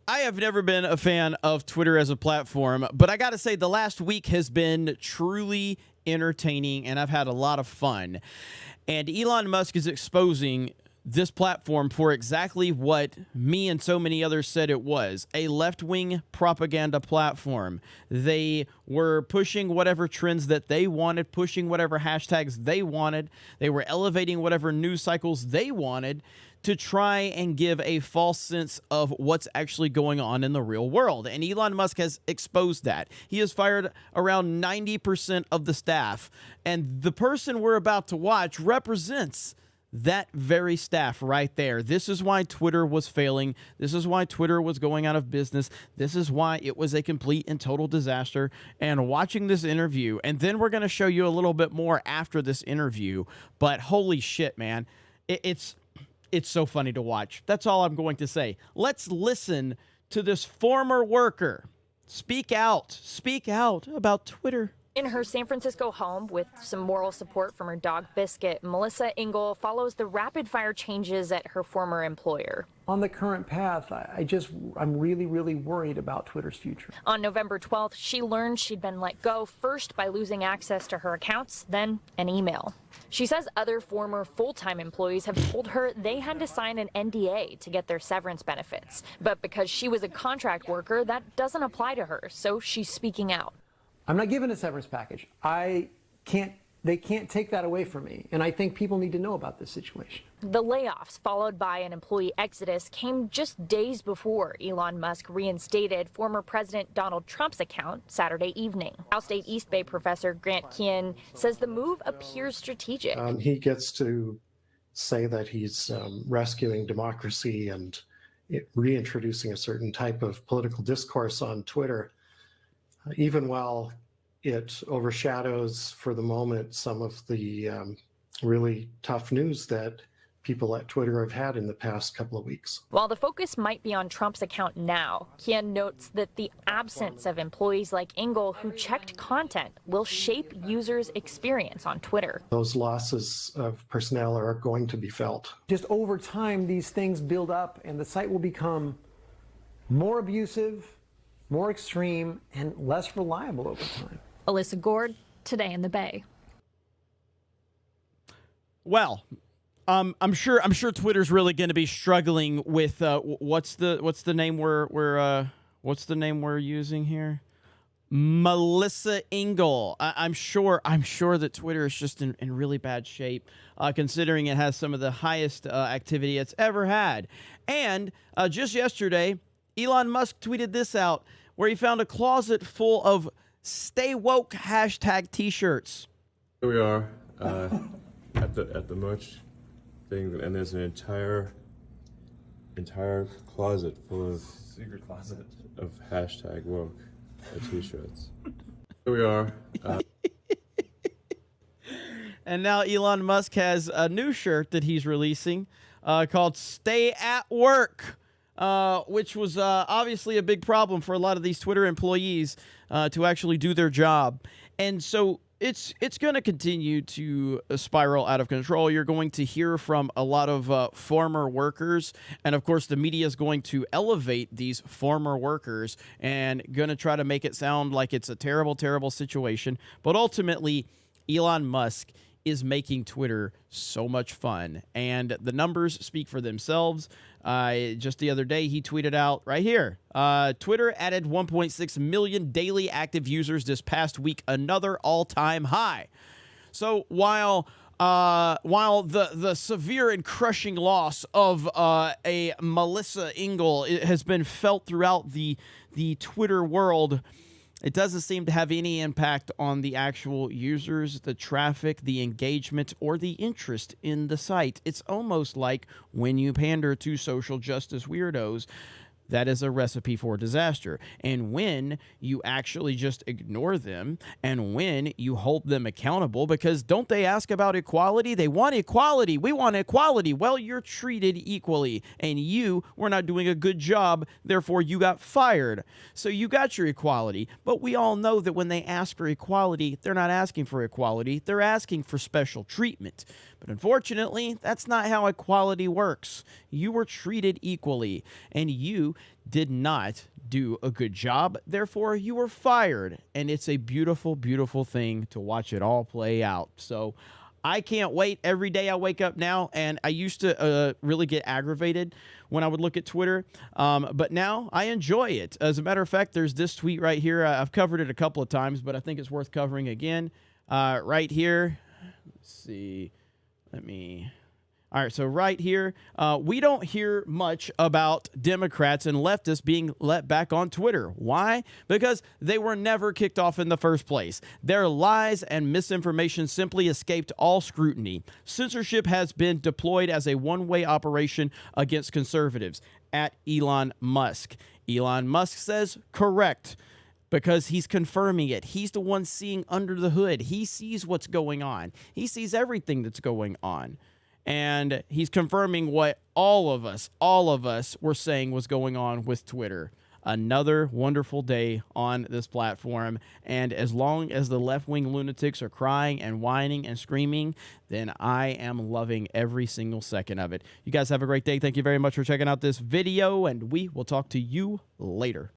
I have never been a fan of Twitter as a platform, but I got to say the last week has been truly entertaining and I've had a lot of fun. And Elon Musk is exposing this platform for exactly what me and so many others said it was, a left-wing propaganda platform. They were pushing whatever trends that they wanted, pushing whatever hashtags they wanted. They were elevating whatever news cycles they wanted to try and give a false sense of what's actually going on in the real world. And Elon Musk has exposed that. He has fired around 90% of the staff. And the person we're about to watch represents that very staff right there. This is why Twitter was failing. This is why Twitter was going out of business. This is why it was a complete and total disaster. And watching this interview, and then we're going to show you a little bit more after this interview, but holy shit, man. It's so funny to watch. That's all I'm going to say. Let's listen to this former worker speak out about Twitter. In her San Francisco home, with some moral support from her dog Biscuit, Melissa Engel follows the rapid-fire changes at her former employer. On the current path, I'm really, really worried about Twitter's future. On November 12th, she learned she'd been let go, first by losing access to her accounts, then an email. She says other former full-time employees have told her they had to sign an NDA to get their severance benefits. But because she was a contract worker, that doesn't apply to her, so she's speaking out. I'm not given a severance package. They can't take that away from me. And I think people need to know about this situation. The layoffs, followed by an employee exodus, came just days before Elon Musk reinstated former President Donald Trump's account Saturday evening. Cal State East Bay professor Grant Kian says the move appears strategic. He gets to say that he's rescuing democracy and reintroducing a certain type of political discourse on Twitter, even while it overshadows for the moment some of the really tough news that people at Twitter have had in the past couple of weeks. While the focus might be on Trump's account now, Kian notes that the absence of employees like Engel who checked content will shape users' experience on Twitter. Those losses of personnel are going to be felt. Just over time, these things build up and the site will become more abusive, more extreme, and less reliable over time. Alyssa Gord, Today in the Bay. Well, I'm sure Twitter's really going to be struggling with what's the name we're using here? Melissa Engel. I'm sure that Twitter is just in really bad shape, considering it has some of the highest activity it's ever had. And just yesterday, Elon Musk tweeted this out, where he found a closet full of Stay Woke hashtag t-shirts. Here we are at the merch thing, and there's an entire closet full of secret closet of hashtag woke t-shirts. Here we are. And now Elon Musk has a new shirt that he's releasing called Stay at Work. Which was obviously a big problem for a lot of these Twitter employees to actually do their job. And so it's going to continue to spiral out of control. You're going to hear from a lot of former workers. And, of course, the media is going to elevate these former workers and going to try to make it sound like it's a terrible, terrible situation. But ultimately, Elon Musk is making Twitter so much fun. And the numbers speak for themselves. Just the other day, he tweeted out right here, Twitter added 1.6 million daily active users this past week, another all-time high. So while the severe and crushing loss of a Melissa Engel has been felt throughout the Twitter world, it doesn't seem to have any impact on the actual users, the traffic, the engagement, or the interest in the site. It's almost like when you pander to social justice weirdos, that is a recipe for disaster. And when you actually just ignore them and when you hold them accountable, because don't they ask about equality? They want equality. We want equality. Well, you're treated equally and you were not doing a good job. Therefore, you got fired. So you got your equality. But we all know that when they ask for equality, they're not asking for equality. They're asking for special treatment. But unfortunately, that's not how equality works. You were treated equally, and you did not do a good job. Therefore, you were fired. And it's a beautiful, beautiful thing to watch it all play out. So I can't wait. Every day I wake up now, and I used to really get aggravated when I would look at Twitter, but now I enjoy it. As a matter of fact, there's this tweet right here. I've covered it a couple of times, but I think it's worth covering again. Right here. Let's see. All right, so right here, we don't hear much about Democrats and leftists being let back on Twitter. Why? Because they were never kicked off in the first place. Their lies and misinformation simply escaped all scrutiny. Censorship has been deployed as a one-way operation against conservatives. At Elon Musk. Elon Musk says correct, because he's confirming it. He's the one seeing under the hood. He sees what's going on. He sees everything that's going on. And he's confirming what all of us were saying was going on with Twitter. Another wonderful day on this platform. And as long as the left-wing lunatics are crying and whining and screaming, then I am loving every single second of it. You guys have a great day. Thank you very much for checking out this video, and we will talk to you later.